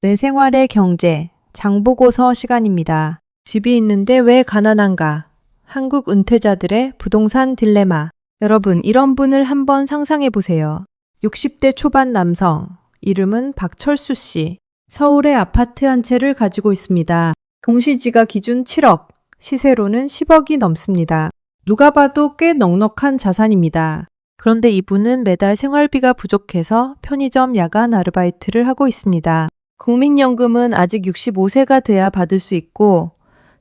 내 생활의 경제, 장보고서 시간입니다. 집이 있는데 왜 가난한가? 한국 은퇴자들의 부동산 딜레마. 여러분, 이런 분을 한번 상상해 보세요. 60대 초반 남성, 이름은 박철수 씨. 서울의 아파트 한 채를 가지고 있습니다. 동시지가 기준 7억, 시세로는 10억이 넘습니다. 누가 봐도 꽤 넉넉한 자산입니다. 그런데 이분은 매달 생활비가 부족해서 편의점 야간 아르바이트를 하고 있습니다. 국민연금은 아직 65세가 돼야 받을 수 있고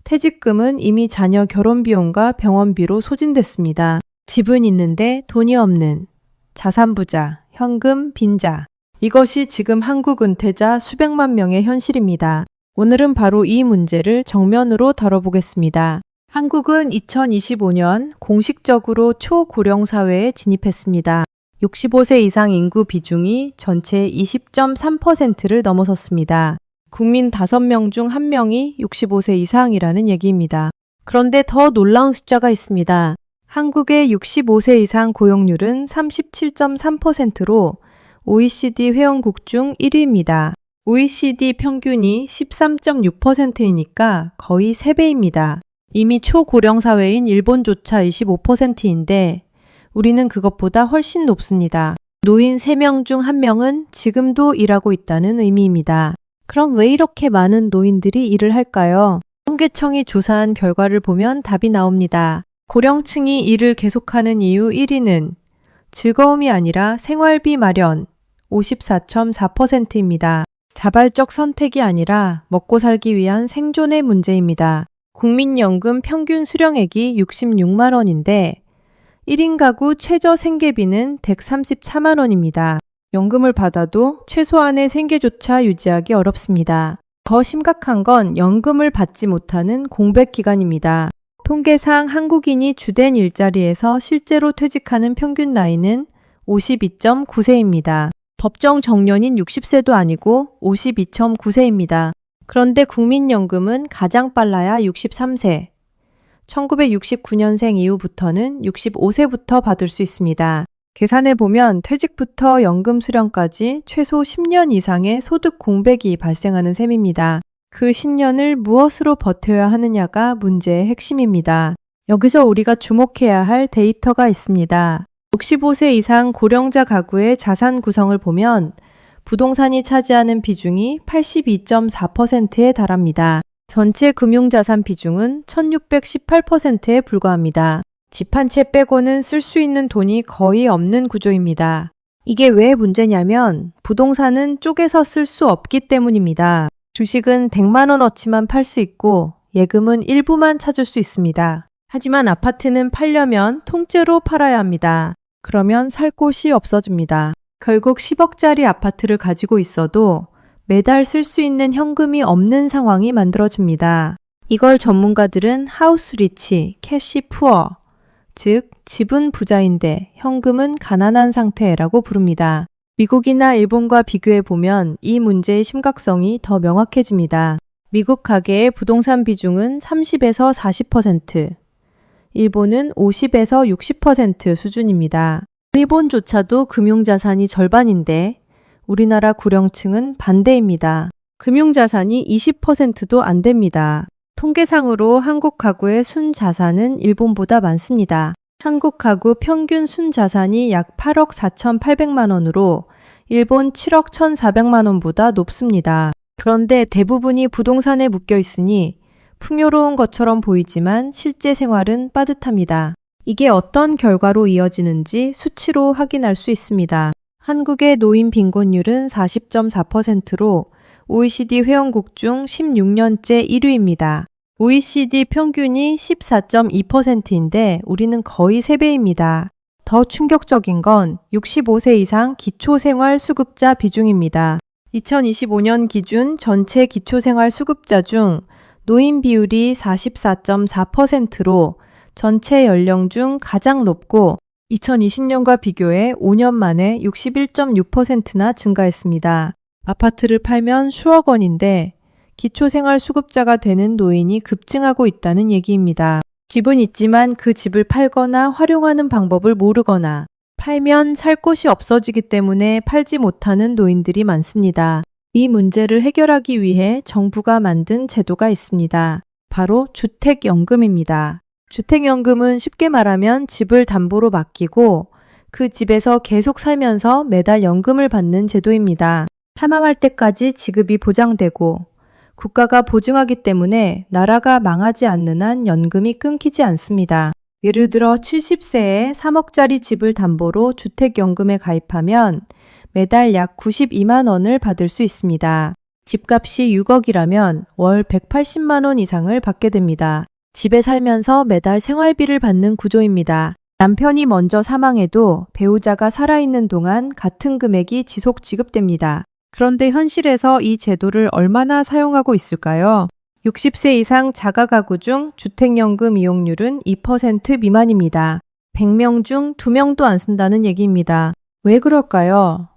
퇴직금은 이미 자녀 결혼 비용과 병원비로 소진됐습니다. 집은 있는데 돈이 없는 자산 부자, 현금 빈자. 이것이 지금 한국 은퇴자 수백만 명의 현실입니다. 오늘은 바로 이 문제를 정면으로 다뤄보겠습니다. 한국은 2025년 공식적으로 초고령 사회에 진입했습니다. 65세 이상 인구 비중이 전체 20.3%를 넘어섰습니다. 국민 5명 중 1명이 65세 이상이라는 얘기입니다. 그런데 더 놀라운 숫자가 있습니다. 한국의 65세 이상 고용률은 37.3%로 OECD 회원국 중 1위입니다. OECD 평균이 13.6%이니까 거의 3배입니다. 이미 초고령 사회인 일본조차 25%인데 우리는 그것보다 훨씬 높습니다. 노인 3명 중 1명은 지금도 일하고 있다는 의미입니다. 그럼 왜 이렇게 많은 노인들이 일을 할까요? 통계청이 조사한 결과를 보면 답이 나옵니다. 고령층이 일을 계속하는 이유 1위는 즐거움이 아니라 생활비 마련 54.4%입니다. 자발적 선택이 아니라 먹고 살기 위한 생존의 문제입니다. 국민연금 평균 수령액이 66만 원인데 1인 가구 최저 생계비는 134만 원입니다. 연금을 받아도 최소한의 생계조차 유지하기 어렵습니다. 더 심각한 건 연금을 받지 못하는 공백 기간입니다. 통계상 한국인이 주된 일자리에서 실제로 퇴직하는 평균 나이는 52.9세입니다. 법정 정년인 60세도 아니고 52.9세입니다. 그런데 국민연금은 가장 빨라야 63세. 1969년생 이후부터는 65세부터 받을 수 있습니다. 계산해보면 퇴직부터 연금 수령까지 최소 10년 이상의 소득 공백이 발생하는 셈입니다. 그 10년을 무엇으로 버텨야 하느냐가 문제의 핵심입니다. 여기서 우리가 주목해야 할 데이터가 있습니다. 65세 이상 고령자 가구의 자산 구성을 보면 부동산이 차지하는 비중이 82.4%에 달합니다. 전체 금융자산 비중은 1618%에 불과합니다. 집 한 채 빼고는 쓸 수 있는 돈이 거의 없는 구조입니다. 이게 왜 문제냐면 부동산은 쪼개서 쓸 수 없기 때문입니다. 주식은 100만 원어치만 팔 수 있고 예금은 일부만 찾을 수 있습니다. 하지만 아파트는 팔려면 통째로 팔아야 합니다. 그러면 살 곳이 없어집니다. 결국 10억짜리 아파트를 가지고 있어도 매달 쓸 수 있는 현금이 없는 상황이 만들어집니다. 이걸 전문가들은 하우스 리치, 캐시 푸어, 즉 집은 부자인데 현금은 가난한 상태라고 부릅니다. 미국이나 일본과 비교해보면 이 문제의 심각성이 더 명확해집니다. 미국 가계의 부동산 비중은 30에서 40%, 일본은 50에서 60% 수준입니다. 일본조차도 금융자산이 절반인데 우리나라 고령층은 반대입니다. 금융자산이 20%도 안 됩니다. 통계상으로 한국 가구의 순자산은 일본보다 많습니다. 한국 가구 평균 순자산이 약 8억 4,800만 원으로 일본 7억 1,400만 원보다 높습니다. 그런데 대부분이 부동산에 묶여 있으니 풍요로운 것처럼 보이지만 실제 생활은 빠듯합니다. 이게 어떤 결과로 이어지는지 수치로 확인할 수 있습니다. 한국의 노인 빈곤율은 40.4%로 OECD 회원국 중 16년째 1위입니다. OECD 평균이 14.2%인데 우리는 거의 3배입니다. 더 충격적인 건 65세 이상 기초생활수급자 비중입니다. 2025년 기준 전체 기초생활수급자 중 노인 비율이 44.4%로 전체 연령 중 가장 높고 2020년과 비교해 5년 만에 61.6%나 증가했습니다. 아파트를 팔면 수억 원인데 기초생활수급자가 되는 노인이 급증하고 있다는 얘기입니다. 집은 있지만 그 집을 팔거나 활용하는 방법을 모르거나 팔면 살 곳이 없어지기 때문에 팔지 못하는 노인들이 많습니다. 이 문제를 해결하기 위해 정부가 만든 제도가 있습니다. 바로 주택연금입니다. 주택연금은 쉽게 말하면 집을 담보로 맡기고 그 집에서 계속 살면서 매달 연금을 받는 제도입니다. 사망할 때까지 지급이 보장되고 국가가 보증하기 때문에 나라가 망하지 않는 한 연금이 끊기지 않습니다. 예를 들어 70세에 3억짜리 집을 담보로 주택연금에 가입하면 매달 약 92만 원을 받을 수 있습니다. 집값이 6억이라면 월 180만 원 이상을 받게 됩니다. 집에 살면서 매달 생활비를 받는 구조입니다. 남편이 먼저 사망해도 배우자가 살아있는 동안 같은 금액이 지속 지급됩니다. 그런데 현실에서 이 제도를 얼마나 사용하고 있을까요? 60세 이상 자가가구 중 주택연금 이용률은 2% 미만입니다. 100명 중 2명도 안 쓴다는 얘기입니다. 왜 그럴까요?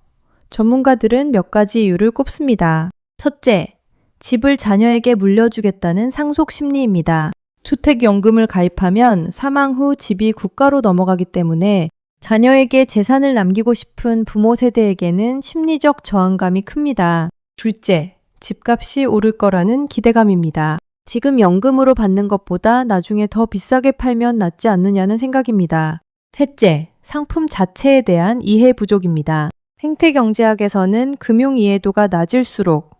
전문가들은 몇 가지 이유를 꼽습니다. 첫째, 집을 자녀에게 물려주겠다는 상속 심리입니다. 주택연금을 가입하면 사망 후 집이 국가로 넘어가기 때문에 자녀에게 재산을 남기고 싶은 부모 세대에게는 심리적 저항감이 큽니다. 둘째, 집값이 오를 거라는 기대감입니다. 지금 연금으로 받는 것보다 나중에 더 비싸게 팔면 낫지 않느냐는 생각입니다. 셋째, 상품 자체에 대한 이해 부족입니다. 생태경제학에서는 금융 이해도가 낮을수록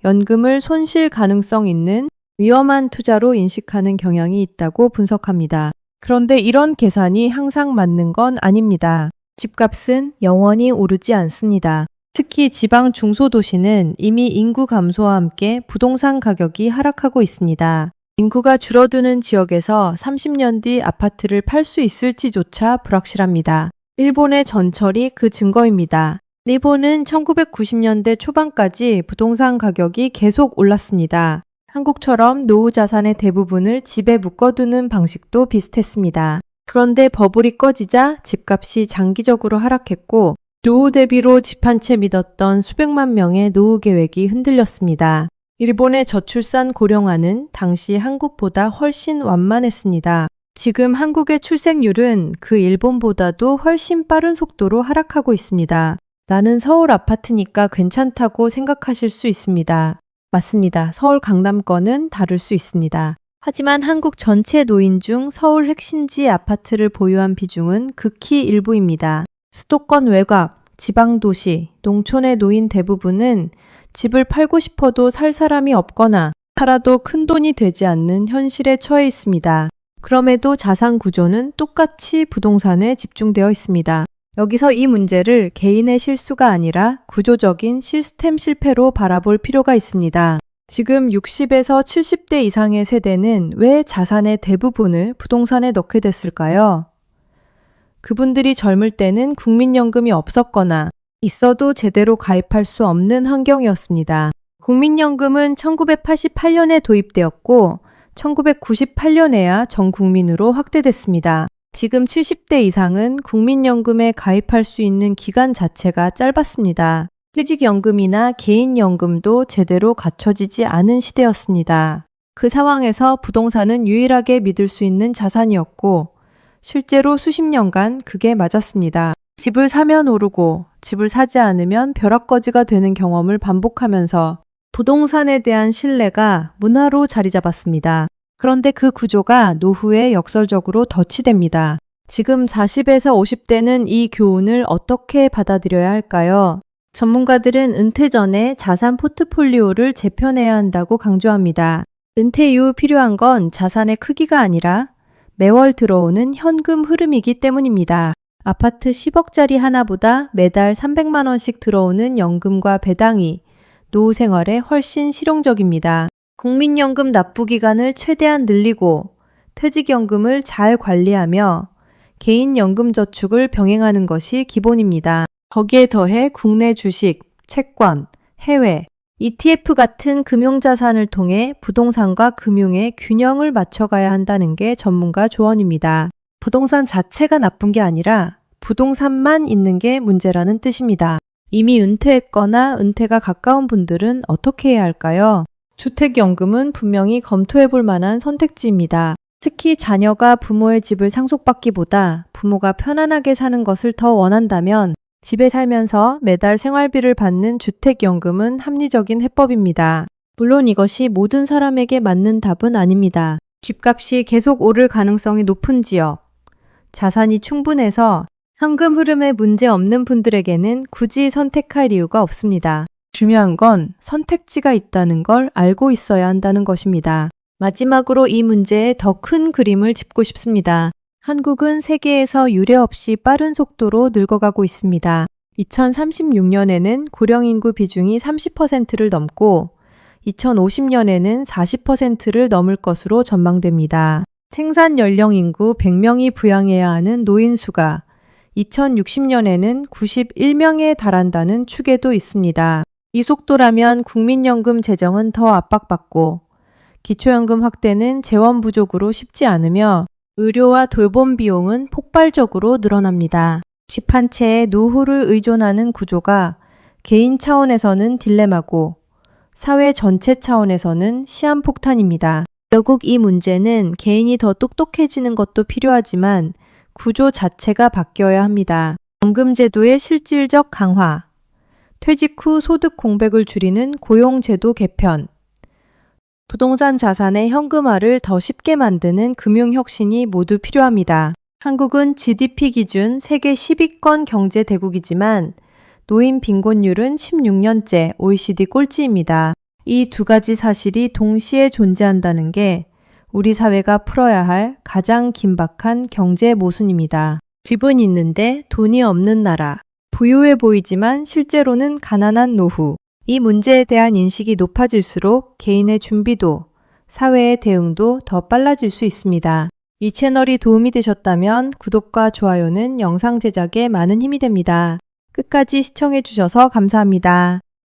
연금을 손실 가능성 있는 위험한 투자로 인식하는 경향이 있다고 분석합니다. 그런데 이런 계산이 항상 맞는 건 아닙니다. 집값은 영원히 오르지 않습니다. 특히 지방 중소도시는 이미 인구 감소와 함께 부동산 가격이 하락하고 있습니다. 인구가 줄어드는 지역에서 30년 뒤 아파트를 팔 수 있을지조차 불확실합니다. 일본의 전철이 그 증거입니다. 일본은 1990년대 초반까지 부동산 가격이 계속 올랐습니다. 한국처럼 노후 자산의 대부분을 집에 묶어두는 방식도 비슷했습니다. 그런데 버블이 꺼지자 집값이 장기적으로 하락했고 노후 대비로 집 한 채 믿었던 수백만 명의 노후 계획이 흔들렸습니다. 일본의 저출산 고령화는 당시 한국보다 훨씬 완만했습니다. 지금 한국의 출생률은 그 일본보다도 훨씬 빠른 속도로 하락하고 있습니다. 나는 서울 아파트니까 괜찮다고 생각하실 수 있습니다. 맞습니다. 서울 강남권은 다를 수 있습니다. 하지만 한국 전체 노인 중 서울 핵심지 아파트를 보유한 비중은 극히 일부입니다. 수도권 외곽, 지방도시, 농촌의 노인 대부분은 집을 팔고 싶어도 살 사람이 없거나 살아도 큰 돈이 되지 않는 현실에 처해 있습니다. 그럼에도 자산 구조는 똑같이 부동산에 집중되어 있습니다. 여기서 이 문제를 개인의 실수가 아니라 구조적인 시스템 실패로 바라볼 필요가 있습니다. 지금 60에서 70대 이상의 세대는 왜 자산의 대부분을 부동산에 넣게 됐을까요? 그분들이 젊을 때는 국민연금이 없었거나 있어도 제대로 가입할 수 없는 환경이었습니다. 국민연금은 1988년에 도입되었고 1998년에야 전 국민으로 확대됐습니다. 지금 70대 이상은 국민연금에 가입할 수 있는 기간 자체가 짧았습니다. 퇴직연금이나 개인연금도 제대로 갖춰지지 않은 시대였습니다. 그 상황에서 부동산은 유일하게 믿을 수 있는 자산이었고 실제로 수십 년간 그게 맞았습니다. 집을 사면 오르고 집을 사지 않으면 벼락거지가 되는 경험을 반복하면서 부동산에 대한 신뢰가 문화로 자리 잡았습니다. 그런데 그 구조가 노후에 역설적으로 덧치됩니다. 지금 40에서 50대는 이 교훈을 어떻게 받아들여야 할까요? 전문가들은 은퇴 전에 자산 포트폴리오를 재편해야 한다고 강조합니다. 은퇴 이후 필요한 건 자산의 크기가 아니라 매월 들어오는 현금 흐름이기 때문입니다. 아파트 10억짜리 하나보다 매달 300만 원씩 들어오는 연금과 배당이 노후 생활에 훨씬 실용적입니다. 국민연금 납부 기간을 최대한 늘리고 퇴직연금을 잘 관리하며 개인연금 저축을 병행하는 것이 기본입니다. 거기에 더해 국내 주식, 채권, 해외, ETF 같은 금융자산을 통해 부동산과 금융의 균형을 맞춰가야 한다는 게 전문가 조언입니다. 부동산 자체가 나쁜 게 아니라 부동산만 있는 게 문제라는 뜻입니다. 이미 은퇴했거나 은퇴가 가까운 분들은 어떻게 해야 할까요? 주택연금은 분명히 검토해 볼 만한 선택지입니다. 특히 자녀가 부모의 집을 상속받기보다 부모가 편안하게 사는 것을 더 원한다면 집에 살면서 매달 생활비를 받는 주택연금은 합리적인 해법입니다. 물론 이것이 모든 사람에게 맞는 답은 아닙니다. 집값이 계속 오를 가능성이 높은 지역, 자산이 충분해서 현금 흐름에 문제 없는 분들에게는 굳이 선택할 이유가 없습니다. 중요한 건 선택지가 있다는 걸 알고 있어야 한다는 것입니다. 마지막으로 이 문제의 더 큰 그림을 짚고 싶습니다. 한국은 세계에서 유례없이 빠른 속도로 늙어가고 있습니다. 2036년에는 고령인구 비중이 30%를 넘고 2050년에는 40%를 넘을 것으로 전망됩니다. 생산 연령 인구 100명이 부양해야 하는 노인 수가 2060년에는 91명에 달한다는 추계도 있습니다. 이 속도라면 국민연금 재정은 더 압박받고 기초연금 확대는 재원 부족으로 쉽지 않으며 의료와 돌봄 비용은 폭발적으로 늘어납니다. 집 한 채에 노후를 의존하는 구조가 개인 차원에서는 딜레마고 사회 전체 차원에서는 시한폭탄입니다. 결국 이 문제는 개인이 더 똑똑해지는 것도 필요하지만 구조 자체가 바뀌어야 합니다. 연금제도의 실질적 강화, 퇴직 후 소득 공백을 줄이는 고용제도 개편, 부동산 자산의 현금화를 더 쉽게 만드는 금융혁신이 모두 필요합니다. 한국은 GDP 기준 세계 10위권 경제대국이지만 노인 빈곤율은 16년째 OECD 꼴찌입니다. 이 두 가지 사실이 동시에 존재한다는 게 우리 사회가 풀어야 할 가장 긴박한 경제 모순입니다. 집은 있는데 돈이 없는 나라, 부유해 보이지만 실제로는 가난한 노후. 이 문제에 대한 인식이 높아질수록 개인의 준비도, 사회의 대응도 더 빨라질 수 있습니다. 이 채널이 도움이 되셨다면 구독과 좋아요는 영상 제작에 많은 힘이 됩니다. 끝까지 시청해 주셔서 감사합니다.